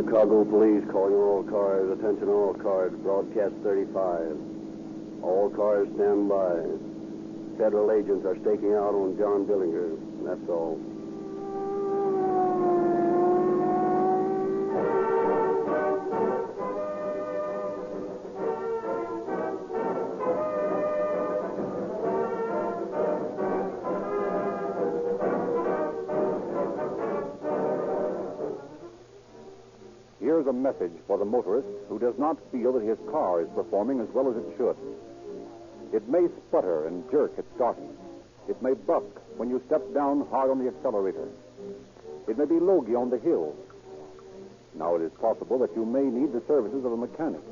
Chicago police calling all cars. Attention all cars. Broadcast 35. All cars stand by. Federal agents are staking out on John Dillinger. That's all. Here's a message for the motorist who does not feel that his car is performing as well as it should. It may sputter and jerk at starting. It may buck when you step down hard on the accelerator. It may be logy on the hill. Now, it is possible that you may need the services of a mechanic.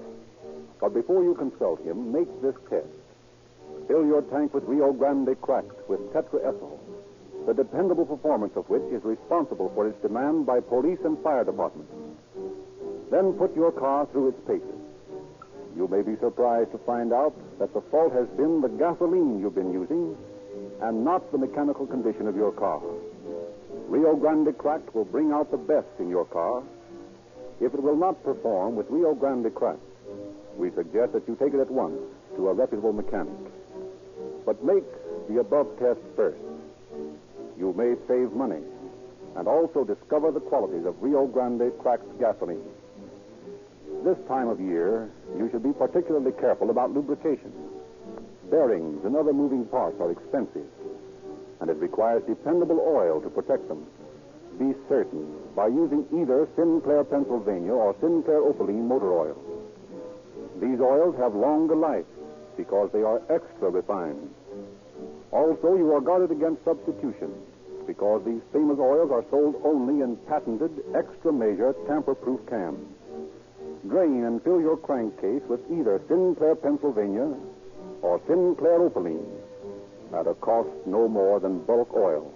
But before you consult him, make this test. Fill your tank with Rio Grande cracked with tetraethyl, the dependable performance of which is responsible for its demand by police and fire departments. Then put your car through its paces. You may be surprised to find out that the fault has been the gasoline you've been using and not the mechanical condition of your car. Rio Grande Cracked will bring out the best in your car. If it will not perform with Rio Grande Cracked, we suggest that you take it at once to a reputable mechanic. But make the above test first. You may save money and also discover the qualities of Rio Grande Cracked gasoline. This time of year, you should be particularly careful about lubrication. Bearings and other moving parts are expensive, and it requires dependable oil to protect them. Be certain by using either Sinclair, Pennsylvania, or Sinclair Opaline motor oil. These oils have longer life because they are extra refined. Also, you are guarded against substitution because these famous oils are sold only in patented, extra-measure, tamper-proof cans. Drain and fill your crankcase with either Sinclair, Pennsylvania, or Sinclair Opaline at a cost no more than bulk oil.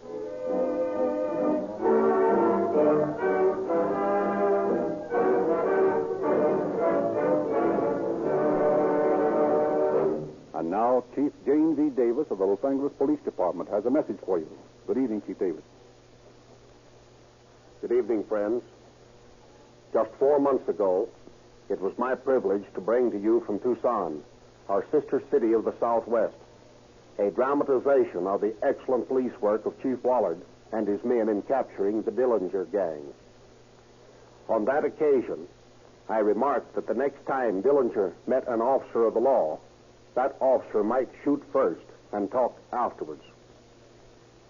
And now, Chief James E. Davis of the Los Angeles Police Department has a message for you. Good evening, Chief Davis. Good evening, friends. Just 4 months ago, it was my privilege to bring to you from Tucson, our sister city of the Southwest, a dramatization of the excellent police work of Chief Wallard and his men in capturing the Dillinger gang. On that occasion, I remarked that the next time Dillinger met an officer of the law, that officer might shoot first and talk afterwards.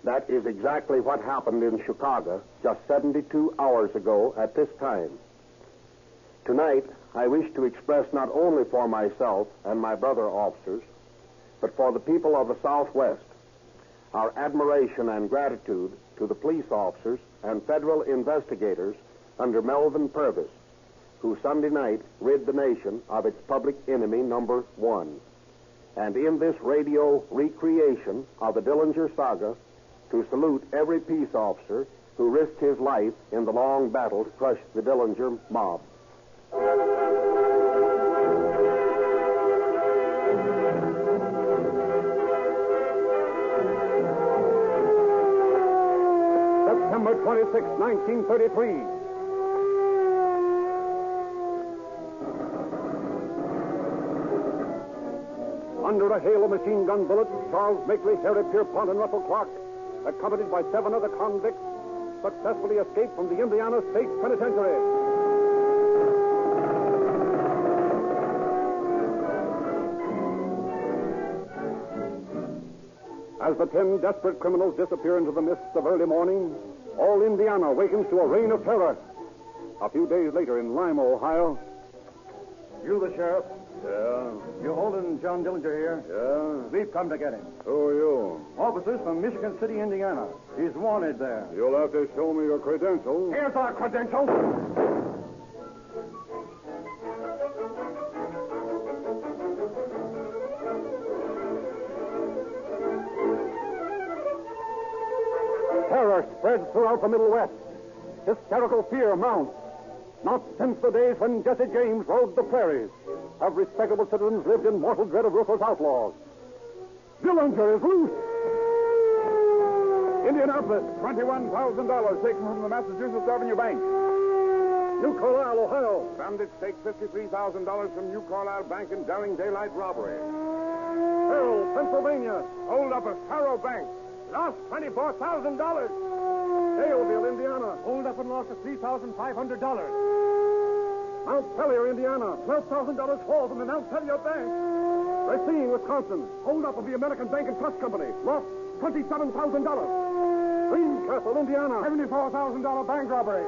That is exactly what happened in Chicago just 72 hours ago at this time. Tonight, I wish to express not only for myself and my brother officers, but for the people of the Southwest, our admiration and gratitude to the police officers and federal investigators under Melvin Purvis, who Sunday night rid the nation of its public enemy number one. And in this radio recreation of the Dillinger saga, to salute every peace officer who risked his life in the long battle to crush the Dillinger mob. September 26, 1933. Under a hail of machine gun bullets, Charles Makeley, Harry Pierpont, and Russell Clark, accompanied by 7 other convicts, successfully escaped from the Indiana State Penitentiary. As the 10 desperate criminals disappear into the mists of early morning, all Indiana awakens to a reign of terror. A few days later in Lima, Ohio. You the sheriff? Yeah? You holding John Dillinger here? Yeah? We've come to get him. Who are you? Officers from Michigan City, Indiana. He's wanted there. You'll have to show me your credentials. Here's our credentials. Terror spreads throughout the Middle West. Hysterical fear mounts. Not since the days when Jesse James rode the prairies have respectable citizens lived in mortal dread of ruthless outlaws. Dillinger is loose. Indianapolis, $21,000 taken from the Massachusetts Avenue Bank. New Carlisle, Ohio. Bandits take $53,000 from New Carlisle Bank in daring daylight robbery. Carroll, Pennsylvania. Hold up a Faro Bank. Lost $24,000. Daleville, Indiana. Hold up and lost $3,500. Mount Pelier, Indiana. $12,000 fall from the Mount Pelier Bank. Racine, Wisconsin. Hold up of the American Bank and Trust Company. Lost $27,000. Greencastle, Indiana. $74,000 bank robbery.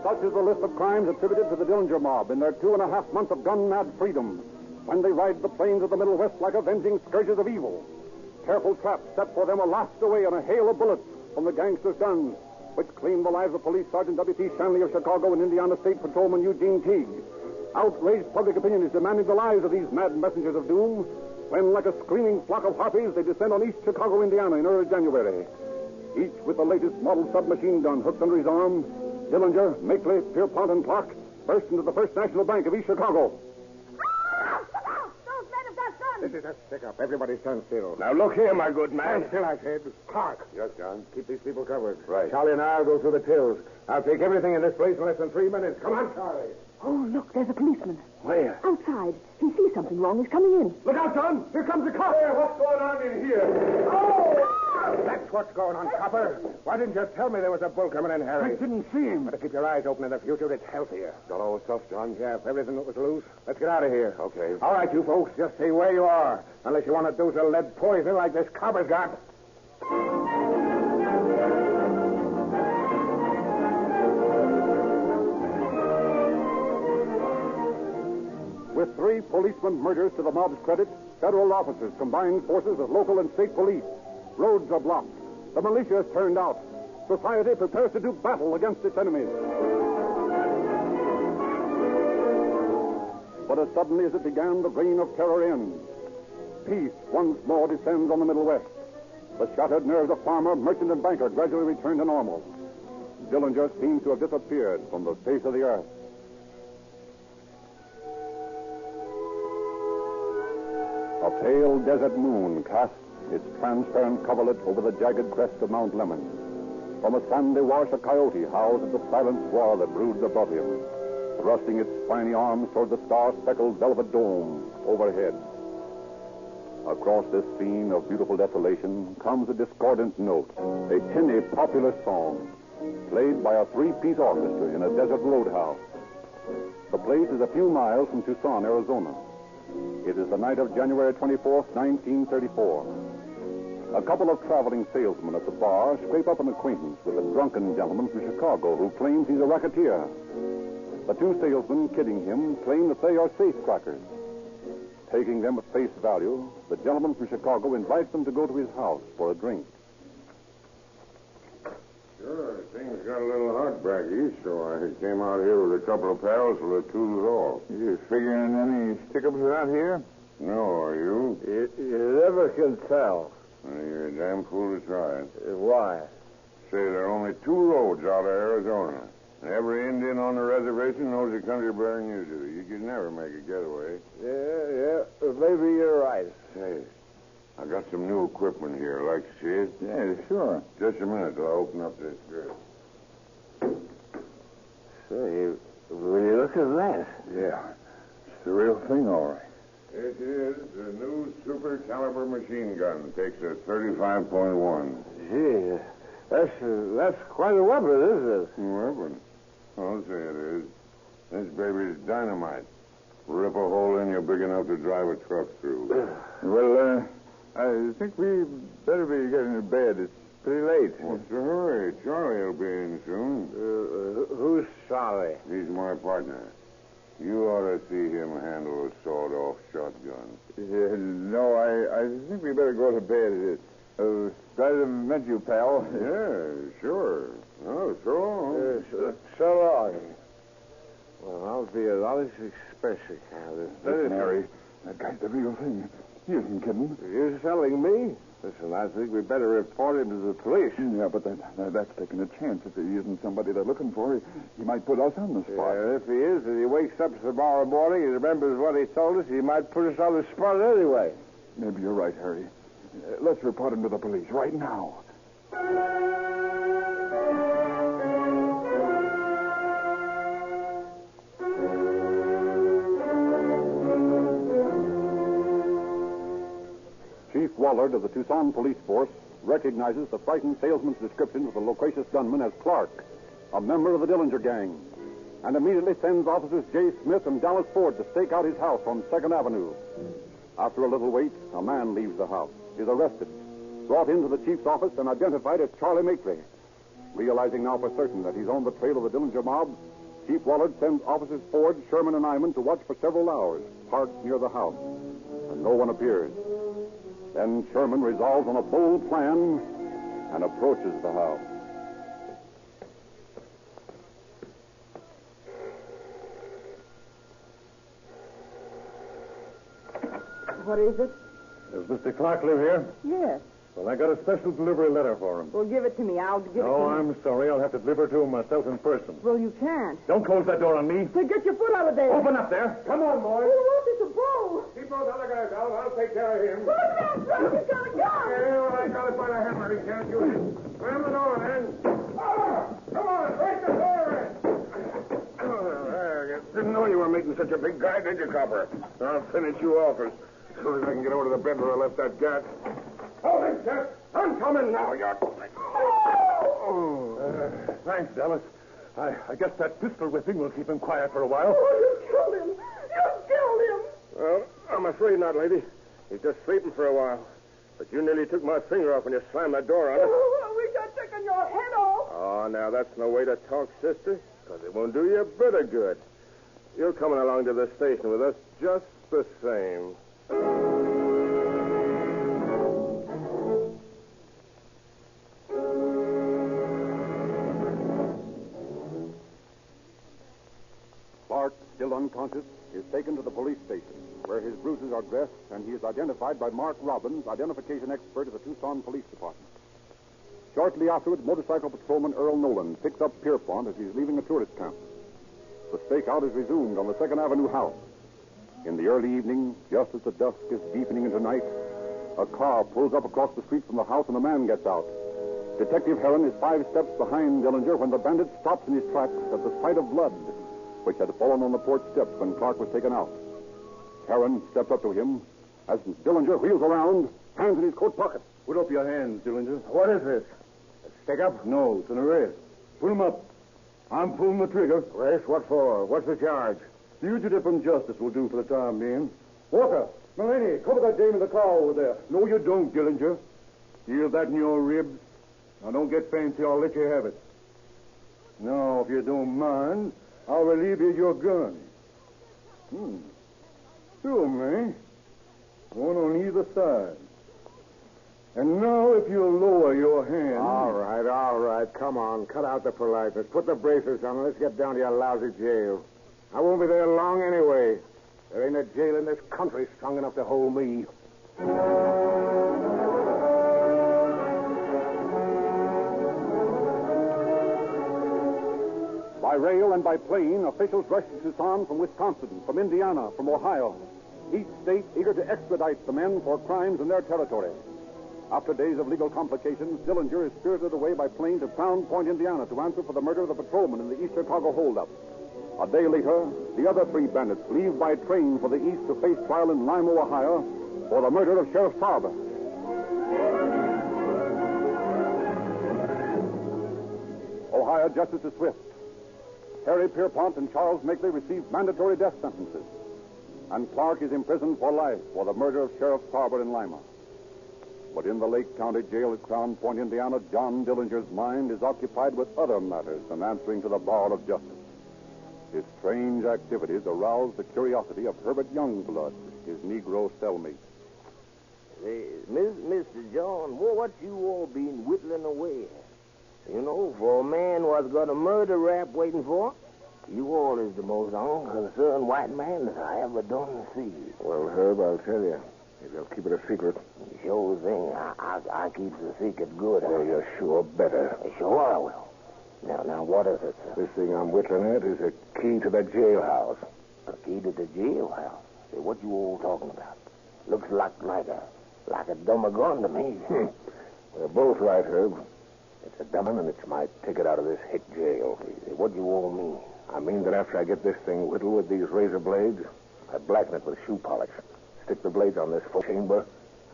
Such is the list of crimes attributed to the Dillinger mob in their 2.5 months of gun-mad freedom, when they ride the plains of the Middle West like avenging scourges of evil. Careful traps set for them are laughed away in a hail of bullets from the gangsters' guns, which claimed the lives of Police Sergeant W.T. Shanley of Chicago and Indiana State Patrolman Eugene Teague. Outraged public opinion is demanding the lives of these mad messengers of doom, when, like a screaming flock of harpies, they descend on East Chicago, Indiana in early January. Each with the latest model submachine gun hooked under his arm, Dillinger, Makeley, Pierpont, and Clark burst into the First National Bank of East Chicago. Those men have got guns. This is a stick-up. Everybody stand still. Now, look here, my good man. Stand still, I said. Clark. Yes, John. Keep these people covered. Right. Charlie and I'll go through the tills. I'll take everything in this place in less than 3 minutes. Come on, Charlie. Oh, look, there's a policeman. Where? Outside. He sees something wrong. He's coming in. Look out, John. Here comes the cop. Hey, what's going on in here? That's what's going on, Copper. Why didn't you tell me there was a bull coming in, Harry? I didn't see him. Better keep your eyes open in the future. It's healthier. Got all the stuff, John? Yeah, everything that was loose. Let's get out of here. Okay. All right, you folks, just stay where you are. Unless you want to dose a lead poison like this copper's got. With 3 policemen murders to the mob's credit, federal officers combined forces of local and state police. Roads are blocked. The militia is turned out. Society prepares to do battle against its enemies. But as suddenly as it began, the reign of terror ends. Peace once more descends on the Middle West. The shattered nerves of farmer, merchant, and banker gradually return to normal. Dillinger seems to have disappeared from the face of the earth. A pale desert moon casts its transparent coverlet over the jagged crest of Mount Lemmon. From a sandy wash, a coyote howls at the silent squall that broods above him, thrusting its spiny arms toward the star-speckled velvet dome overhead. Across this scene of beautiful desolation comes a discordant note, a tinny popular song, played by a 3-piece orchestra in a desert roadhouse. The place is a few miles from Tucson, Arizona. It is the night of January 24th, 1934. A couple of traveling salesmen at the bar scrape up an acquaintance with a drunken gentleman from Chicago who claims he's a racketeer. The 2 salesmen, kidding him, claim that they are safecrackers. Taking them at face value, the gentleman from Chicago invites them to go to his house for a drink. Sure, things got a little hot back east, so I came out here with a couple of pals for the two all. You figuring any stick-ups around here? No, are you? You never can tell. You're a damn fool to try it. Why? Say, there are only 2 roads out of Arizona. And every Indian on the reservation knows the country better than you do. You could never make a getaway. Yeah. Maybe you're right. Say, I got some new equipment here. Like to see it? Yeah, sure. Just a minute till I open up this door. Say, will you look at that? Yeah. It's the real thing, all right. It is a new super caliber machine gun. Takes a 35.1. Gee, that's quite a weapon, isn't it? Weapon? I'll say it is. This baby's dynamite. Rip a hole in you big enough to drive a truck through. Well, I think we better be getting to bed. It's pretty late. What's the hurry? Charlie will be in soon. Who's Charlie? He's my partner. You ought to see him handle a sawed-off shotgun. No, I think we better go to bed. Glad to have met you, pal. Yeah, sure. Oh, so? So long. Well, I'll be a lot of expensive. Listen, Harry, that guy's the real thing. He isn't kidding. You're selling me? Listen, I think we better report him to the police. Yeah, but that's taking a chance. If he isn't somebody they're looking for, he might put us on the spot. Yeah, if he is, and he wakes up tomorrow morning and remembers what he told us, he might put us on the spot anyway. Maybe you're right, Harry. Let's report him to the police right now. Chief Wallard of the Tucson Police Force recognizes the frightened salesman's description of the loquacious gunman as Clark, a member of the Dillinger gang, and immediately sends officers J. Smith and Dallas Ford to stake out his house on 2nd Avenue. After a little wait, a man leaves the house, is arrested, brought into the chief's office, and identified as Charlie Makeley. Realizing now for certain that he's on the trail of the Dillinger mob, Chief Wallard sends officers Ford, Sherman, and Iman to watch for several hours, parked near the house, and no one appears. Then Sherman resolves on a bold plan and approaches the house. What is it? Does Mr. Clark live here? Yes. Well, I got a special delivery letter for him. Well, give it to me. I'll give it to No, him. I'm sorry. I'll have to deliver it to him myself in person. Well, you can't. Don't close that door on me. So get your foot out of there. Open up there. Come on, boys. It's a bull. Keep those other guys out. I'll take care of him. Look out, Frank. He's got a gun. Yeah, well, I got it by the hammer. He can't use it. Slam the door, then. Come on, break the door in. I didn't know you were making such a big guy, did you, Copper? I'll finish you off as soon as I can get over to the bed where I left that gat. Hold it, Jeff. I'm coming now, you... thanks, Dallas. I guess that pistol whipping will keep him quiet for a while. Oh, you killed him. You killed him. Well, I'm afraid not, lady. He's just sleeping for a while. But you nearly took my finger off when you slammed that door on it. Oh, we got taken your head off. Oh, now that's no way to talk, sister, because it won't do you a bit of good. You're coming along to the station with us just the same. Clark, still unconscious, is taken to the police station, where his bruises are dressed, and he is identified by Mark Robbins, identification expert of the Tucson Police Department. Shortly afterwards, motorcycle patrolman Earl Nolan picks up Pierpont as he's leaving a tourist camp. The stakeout is resumed on the 2nd Avenue house. In the early evening, just as the dusk is deepening into night, a car pulls up across the street from the house and a man gets out. Detective Heron is 5 steps behind Dillinger when the bandit stops in his tracks at the sight of blood, which had fallen on the porch steps when Clark was taken out. Heron steps up to him as Dillinger wheels around, hands in his coat pocket. Put up your hands, Dillinger. What is this? A stick-up? No, it's an arrest. Put him up. I'm pulling the trigger. Arrest? What for? What's the charge? Fugitive from justice will do for the time being. Walker, Mulaney, cover that dame in the car over there. No, you don't, Dillinger. Feel that in your ribs? Now, don't get fancy. I'll let you have it. Now, if you don't mind, I'll relieve you of your gun. Two, man. One on either side. And now, if you'll lower your hand... All right. Come on. Cut out the politeness. Put the bracers on and let's get down to your lousy jail. I won't be there long anyway. There ain't a jail in this country strong enough to hold me. By rail and by plane, officials rush to Tucson from Wisconsin, from Indiana, from Ohio. Each state eager to extradite the men for crimes in their territory. After days of legal complications, Dillinger is spirited away by plane to Crown Point, Indiana, to answer for the murder of the patrolman in the East Chicago holdup. A day later, the other 3 bandits leave by train for the east to face trial in Lima, Ohio, for the murder of Sheriff Tarver. Ohio Justice is swift. Harry Pierpont and Charles Makeley receive mandatory death sentences, and Clark is imprisoned for life for the murder of Sheriff Tarver in Lima. But in the Lake County Jail at Crown Point, Indiana, John Dillinger's mind is occupied with other matters than answering to the bar of justice. His strange activities arouse the curiosity of Herbert Youngblood, his Negro cellmate. Mr. John, what you all been whittling away at? You know, for a man what's got a murder rap waiting for, you all is the most unconcerned white man that I ever done see. Well, Herb, I'll tell you. Maybe I'll keep it a secret. Sure thing. I keep the secret good. Well, you're sure better. Sure I will. Now, what is it, sir? This thing I'm whittling at is a key to the jailhouse. A key to the jailhouse? Say, what you all talking about? Looks like a dumb gun to me. We're both right, Herb. It's a dummin', and it's my ticket out of this hick jail. What do you all mean? I mean that after I get this thing whittled with these razor blades, I blacken it with shoe polish. Stick the blades on this full chamber,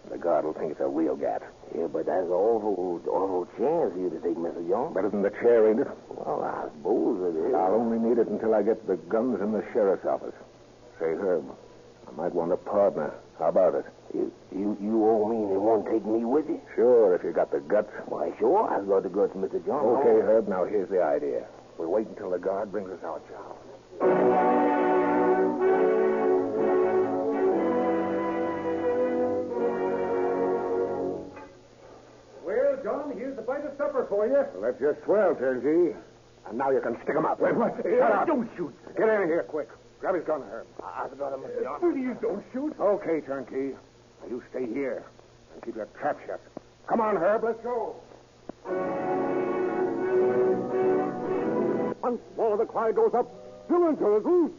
and the guard will think it's a real gat. Yeah, but that's an awful chance for you to take, Mr. Jones. Better than the chair, ain't it? Well, I suppose it is. I'll only need it until I get the guns in the sheriff's office. Say, Herb, I might want a partner. How about it? You all mean you won't take me with you? Sure, if you got the guts. Why, sure, I've got the guts, Mr. Jones. Okay, Herb, now here's the idea. We'll wait until the guard brings us our chow. Well, John, here's the bite of supper for you. Well, that's just swell, Turnkey. And now you can stick 'em up. Wait, what? Shut up. Don't shoot. Get in here quick. Grab his gun, Herb. I've got him, Mr. Jones. Please don't shoot. Okay, Turnkey. Now you stay here and keep your trap shut. Come on, Herb, let's go. Once more the cry goes up. Dillinger is loose.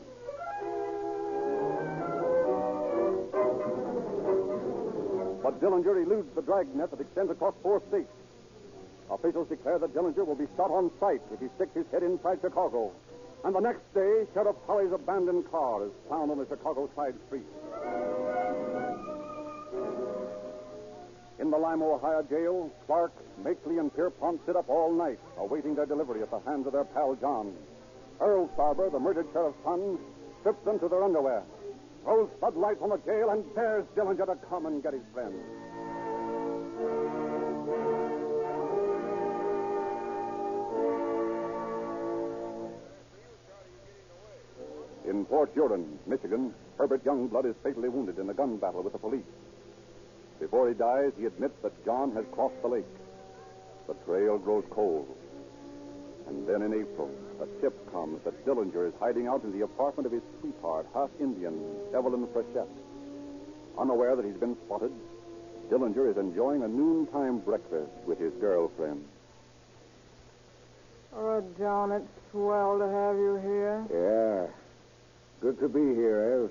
But Dillinger eludes the dragnet that extends across 4 states. Officials declare that Dillinger will be shot on sight if he sticks his head inside Chicago. And the next day, Sheriff Polly's abandoned car is found on the Chicago side street. In the Lima, Ohio jail, Clark, Makeley, and Pierpont sit up all night, awaiting their delivery at the hands of their pal John. Earl Sarber, the murdered sheriff's son, strips them to their underwear, throws floodlights on the jail, and dares Dillinger to come and get his friend. In Fort Huron, Michigan, Herbert Youngblood is fatally wounded in a gun battle with the police. Before he dies, he admits that John has crossed the lake. The trail grows cold. And then in April, a tip comes that Dillinger is hiding out in the apartment of his sweetheart, half-Indian, Evelyn Frechette. Unaware that he's been spotted, Dillinger is enjoying a noontime breakfast with his girlfriend. Oh, John, it's swell to have you here. Yeah. Good to be here, Ev.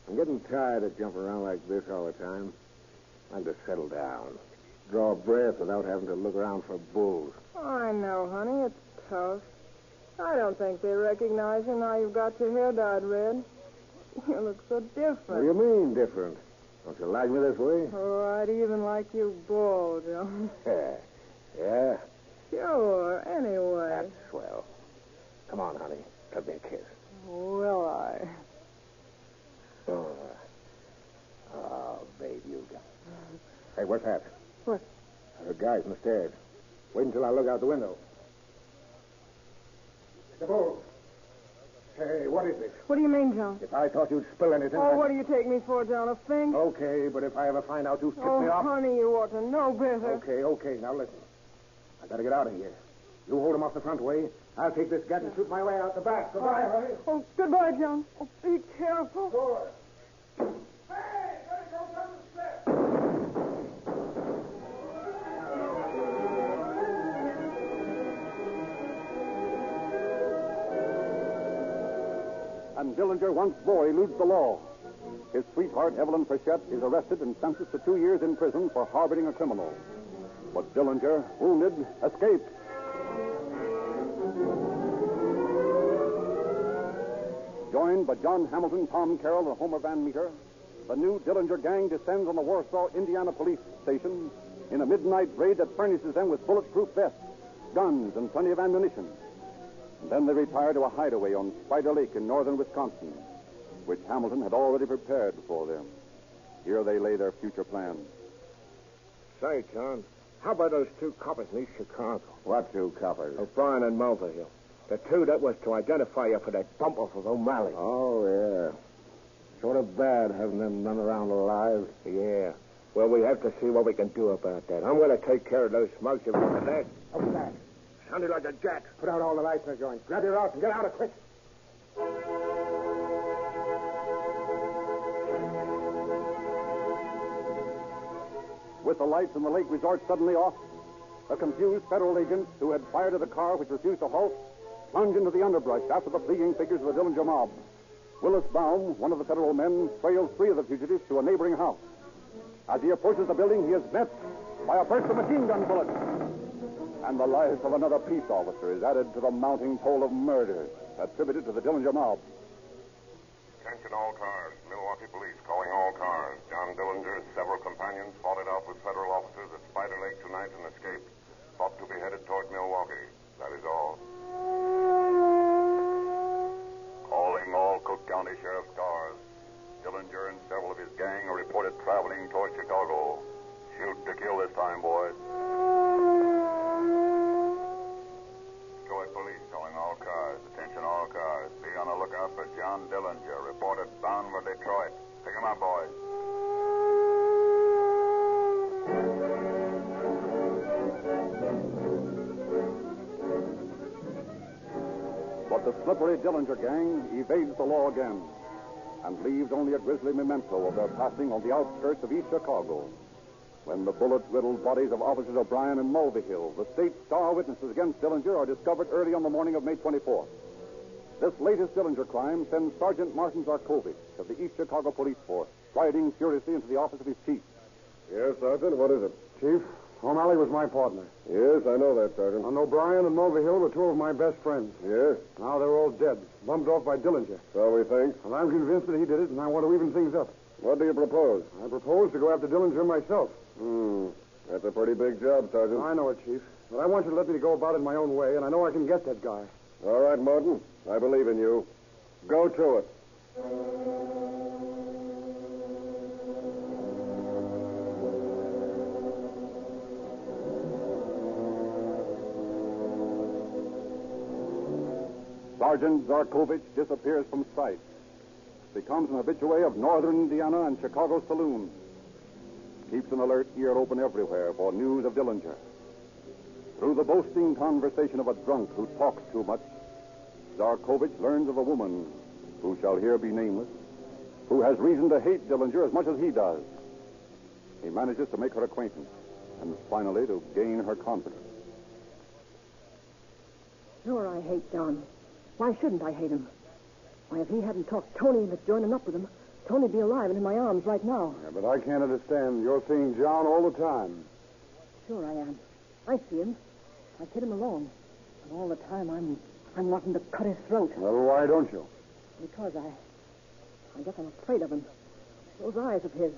I'm getting tired of jumping around like this all the time. I'd like to settle down. Draw breath without having to look around for bulls. I know, honey. It's tough. I don't think they recognize you now you've got your hair dyed red. You look so different. What do you mean, different? Don't you like me this way? Oh, I'd even like you bald, John. Yeah? Sure, anyway. That's swell. Come on, honey. Give me a kiss. Will I? Oh, babe, you got it. Hey, what's that? What? I heard guys on the stairs. Wait until I look out the window. Mr. Bull. Hey, what is it? What do you mean, John? If I thought you'd spill anything... Oh, what do you take me for, John? A fink? Okay, but if I ever find out you tipped Oh, me off... honey, you ought to know better. Okay. Now listen. I gotta get out of here. You hold him off the front way. I'll take this gun and shoot my way out the back. Goodbye, honey. Oh, goodbye, John. Oh, be careful. Sure. And Dillinger once more eludes the law. His sweetheart, Evelyn Frechette, is arrested and sentenced to 2 years in prison for harboring a criminal. But Dillinger, wounded, escapes. Joined by John Hamilton, Tom Carroll, and Homer Van Meter, the new Dillinger gang descends on the Warsaw, Indiana police station in a midnight raid that furnishes them with bulletproof vests, guns, and plenty of ammunition. And then they retire to a hideaway on Spider Lake in northern Wisconsin, which Hamilton had already prepared for them. Here they lay their future plans. Say, John, how about those 2 coppers in East Chicago? What 2 coppers? O'Brien and Mulvihill. The 2 that was to identify you for that dump off of O'Malley. Oh, yeah. Sort of bad having them run around alive. Yeah. Well, we have to see what we can do about that. I'm going to take care of those smokes if we can. That. What's that? Sounded like a jet. Put out all the lights in the joint. Grab your route and get out of quick. With the lights in the lake resort suddenly off, the confused federal agents who had fired at the car which refused to halt plunge into the underbrush after the fleeing figures of the Dillinger mob. Willis Baum, one of the federal men, trails 3 of the fugitives to a neighboring house. As he approaches the building, he is met by a burst of machine gun bullets. And the life of another peace officer is added to the mounting toll of murders attributed to the Dillinger mob. Attention all cars. Milwaukee police calling all cars. John Dillinger and several companions fought it out with federal officers at Spider Lake tonight and escaped. Thought to be headed toward Milwaukee. That is all. Calling all Cook County Sheriff's cars. Dillinger and several of his gang are reported traveling toward Chicago. Shoot to kill this time, boys. Detroit police calling all cars. Attention all cars. Be on the lookout for John Dillinger, reported bound for Detroit. Pick him up, boys. But the slippery Dillinger gang evades the law again and leaves only a grisly memento of their passing on the outskirts of East Chicago. When the bullet-riddled bodies of Officers O'Brien and Mulvihill, the state's star witnesses against Dillinger, are discovered early on the morning of May 24th. This latest Dillinger crime sends Sergeant Martin Zarkovich of the East Chicago Police Force striding furiously into the office of his chief. Yes, Sergeant, what is it? Chief, O'Malley was my partner. Yes, I know that, Sergeant. And O'Brien and Mulvihill were two of my best friends. Yes? Now they're all dead, bumped off by Dillinger. So we think? And I'm convinced that he did it, and I want to even things up. What do you propose? I propose to go after Dillinger myself. That's a pretty big job, Sergeant. I know it, Chief. But I want you to let me go about it my own way, and I know I can get that guy. All right, Martin. I believe in you. Go to it. Sergeant Zarkovich disappears from sight. Becomes an habitué of northern Indiana and Chicago saloons. Keeps an alert ear open everywhere for news of Dillinger. Through the boasting conversation of a drunk who talks too much, Zarkovich learns of a woman, who shall here be nameless, who has reason to hate Dillinger as much as he does. He manages to make her acquaintance, and finally to gain her confidence. Sure, I hate John. Why shouldn't I hate him? Why, if he hadn't talked Tony into joining up with him, Tony'd be alive and in my arms right now. Yeah, but I can't understand. You're seeing John all the time. Sure I am. I see him. I kid him alone. And all the time I'm wanting to cut his throat. Well, why don't you? Because I guess I'm afraid of him. Those eyes of his.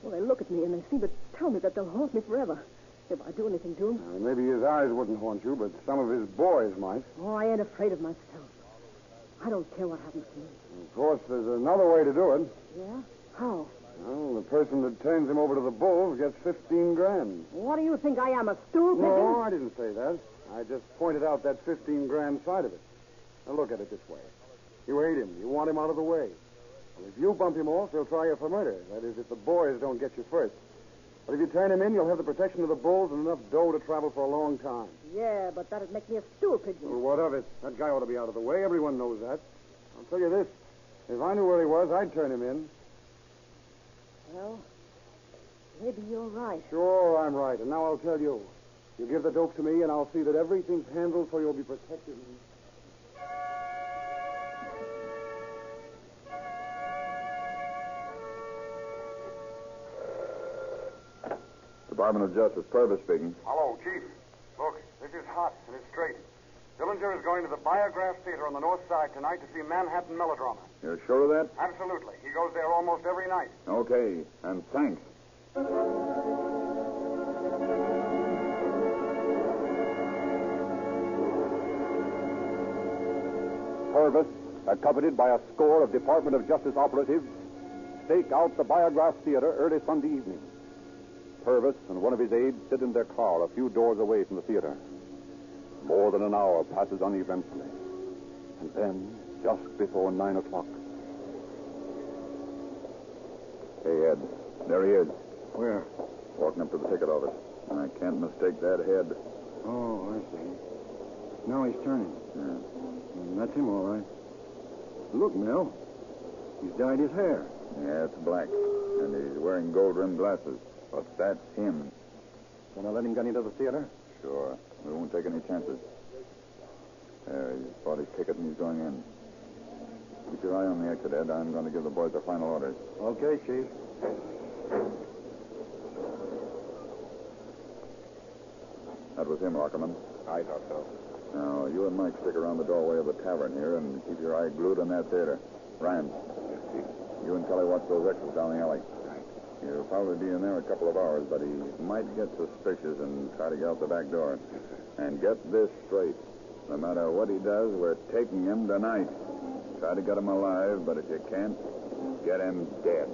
Well, they look at me and they seem to tell me that they'll haunt me forever if I do anything to him. Maybe his eyes wouldn't haunt you, but some of his boys might. Oh, I ain't afraid of myself. I don't care what happens to me. Of course, there's another way to do it. Yeah? How? Well, the person that turns him over to the bulls gets 15 grand. What do you think I am, a stool pigeon? No, I didn't say that. I just pointed out that 15 grand side of it. Now, look at it this way. You hate him. You want him out of the way. Well, if you bump him off, they'll try you for murder. That is, if the boys don't get you first. But if you turn him in, you'll have the protection of the bulls and enough dough to travel for a long time. Yeah, but that'd make me a stool pigeon. Well, what of it? That guy ought to be out of the way. Everyone knows that. I'll tell you this. If I knew where he was, I'd turn him in. Well, maybe you're right. Sure, I'm right. And now I'll tell you. You give the dope to me, and I'll see that everything's handled so you'll be protected. Department of Justice, Purvis speaking. Hello, Chief. Look, this is hot, and it's straight. Dillinger is going to the Biograph Theater on the north side tonight to see Manhattan Melodrama. You're sure of that? Absolutely. He goes there almost every night. Okay, and thanks. Purvis, accompanied by a score of Department of Justice operatives, stake out the Biograph Theater early Sunday evening. Purvis and one of his aides sit in their car a few doors away from the theater. More than an hour passes uneventfully. And then, just before 9 o'clock... Hey, Ed. There he is. Where? Walking up to the ticket office. I can't mistake that head. Oh, I see. Now he's turning. Yeah. That's him, all right. Look, Mel. He's dyed his hair. Yeah, it's black. And he's wearing gold-rimmed glasses. But that's him. Can I let him get into the theater? Sure. We won't take any chances. There, he's bought his ticket and he's going in. Keep your eye on the exit, Ed. I'm going to give the boys the final orders. Okay, Chief. That was him, Ackerman. I thought so. Now, you and Mike stick around the doorway of the tavern here and keep your eye glued on that theater. Ryan, you and Kelly watch those exits down the alley. Right. He'll probably be in there a couple of hours, but he might get suspicious and try to get out the back door. And get this straight. No matter what he does, we're taking him tonight. Try to get him alive, but if you can't, get him dead.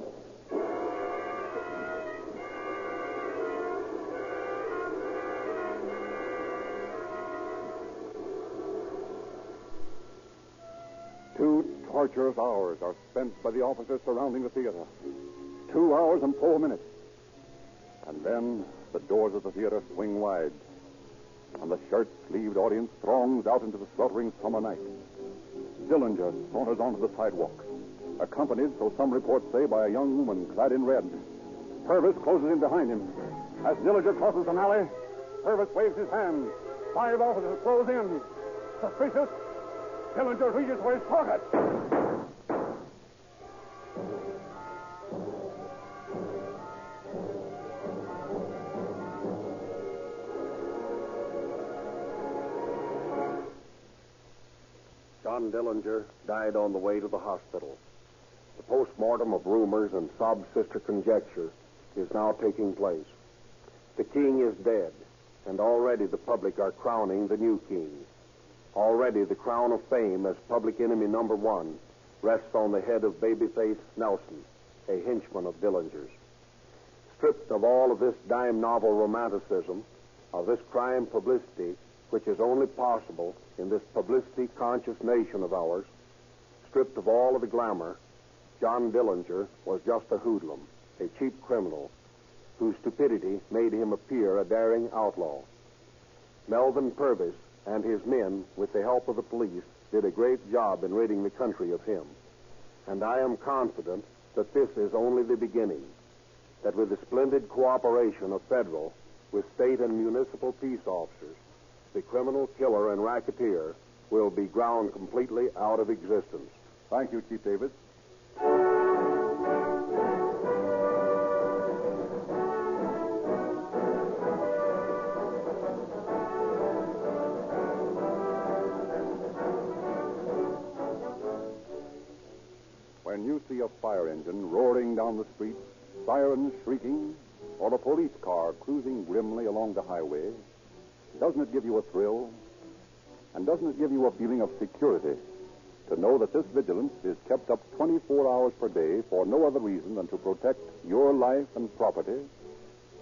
Two torturous hours are spent by the officers surrounding the theater. 2 hours and 4 minutes. And then the doors of the theater swing wide, and the shirt-sleeved audience throngs out into the sweltering summer night. Dillinger saunters onto the sidewalk, accompanied, so some reports say, by a young woman clad in red. Purvis closes in behind him. As Dillinger crosses an alley, Purvis waves his hand. 5 officers close in. Suspicious? Dillinger reaches for his pocket. John Dillinger died on the way to the hospital. The post-mortem of rumors and sob-sister conjecture is now taking place. The king is dead, and already the public are crowning the new king. Already the crown of fame as public enemy number 1 rests on the head of babyface Nelson, a henchman of Dillinger's. Stripped of all of this dime novel romanticism, of this crime publicity, which is only possible in this publicity-conscious nation of ours, stripped of all of the glamour, John Dillinger was just a hoodlum, a cheap criminal, whose stupidity made him appear a daring outlaw. Melvin Purvis and his men, with the help of the police, did a great job in ridding the country of him. And I am confident that this is only the beginning, that with the splendid cooperation of federal, with state and municipal peace officers, the criminal killer and racketeer will be ground completely out of existence. Thank you, Chief Davis. When you see a fire engine roaring down the street, sirens shrieking, or a police car cruising grimly along the highway, doesn't it give you a thrill? And doesn't it give you a feeling of security to know that this vigilance is kept up 24 hours per day for no other reason than to protect your life and property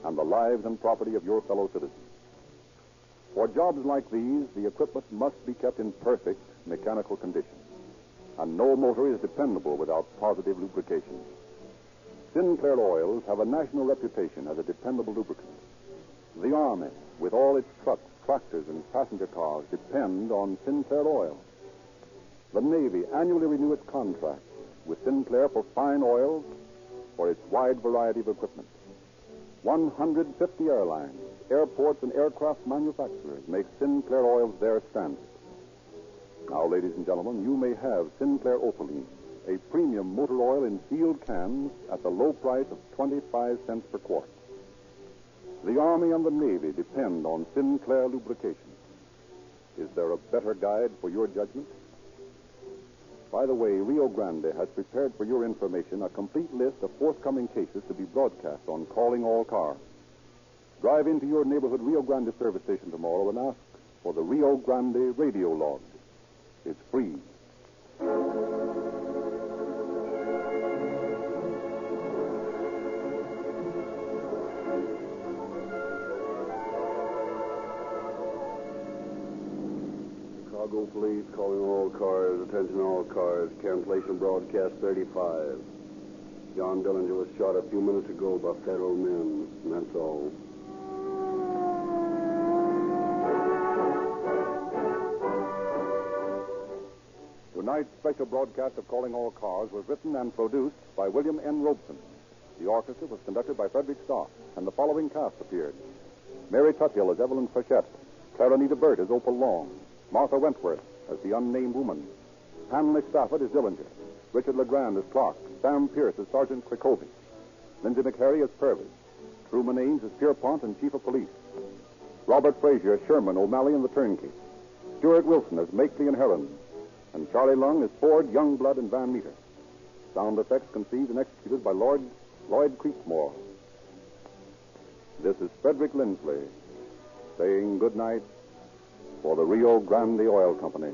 and the lives and property of your fellow citizens? For jobs like these, the equipment must be kept in perfect mechanical condition, and no motor is dependable without positive lubrication. Sinclair Oils have a national reputation as a dependable lubricant. The Army, with all its trucks, tractors, and passenger cars, depend on Sinclair Oil. The Navy annually renew its contracts with Sinclair for fine oils for its wide variety of equipment. 150 airlines, airports, and aircraft manufacturers make Sinclair Oils their standard. Now, ladies and gentlemen, you may have Sinclair Opaline, a premium motor oil in sealed cans at the low price of 25 cents per quart. The Army and the Navy depend on Sinclair lubrication. Is there a better guide for your judgment? By the way, Rio Grande has prepared for your information a complete list of forthcoming cases to be broadcast on Calling All Cars. Drive into your neighborhood Rio Grande service station tomorrow and ask for the Rio Grande radio log. It's free. Chicago police calling all cars, attention all cars, cancellation broadcast 35. John Dillinger was shot a few minutes ago by federal men, and that's all. Tonight's special broadcast of Calling All Cars was written and produced by William N. Robeson. The orchestra was conducted by Frederick Stock, and the following cast appeared: Mary Tuthill as Evelyn Frechette, Clarinita Burt as Opal Long, Martha Wentworth as the unnamed woman, Hanley Stafford as Dillinger, Richard LeGrand as Clark, Sam Pierce as Sergeant Krakovic, Lindsay McHarry as Purvis, Truman Ames as Pierpont and Chief of Police. Robert Frazier as Sherman, O'Malley, and the turnkey. Stuart Wilson as Makeley and Heron. And Charlie Lung as Ford, Youngblood, and Van Meter. Sound effects conceived and executed by Lloyd Creekmore. This is Frederick Lindsley saying good night for the Rio Grande Oil Company.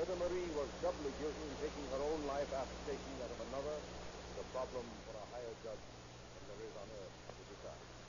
Whether Marie was doubly guilty in taking her own life after taking that of another is a problem for a higher judge than there is on earth to decide.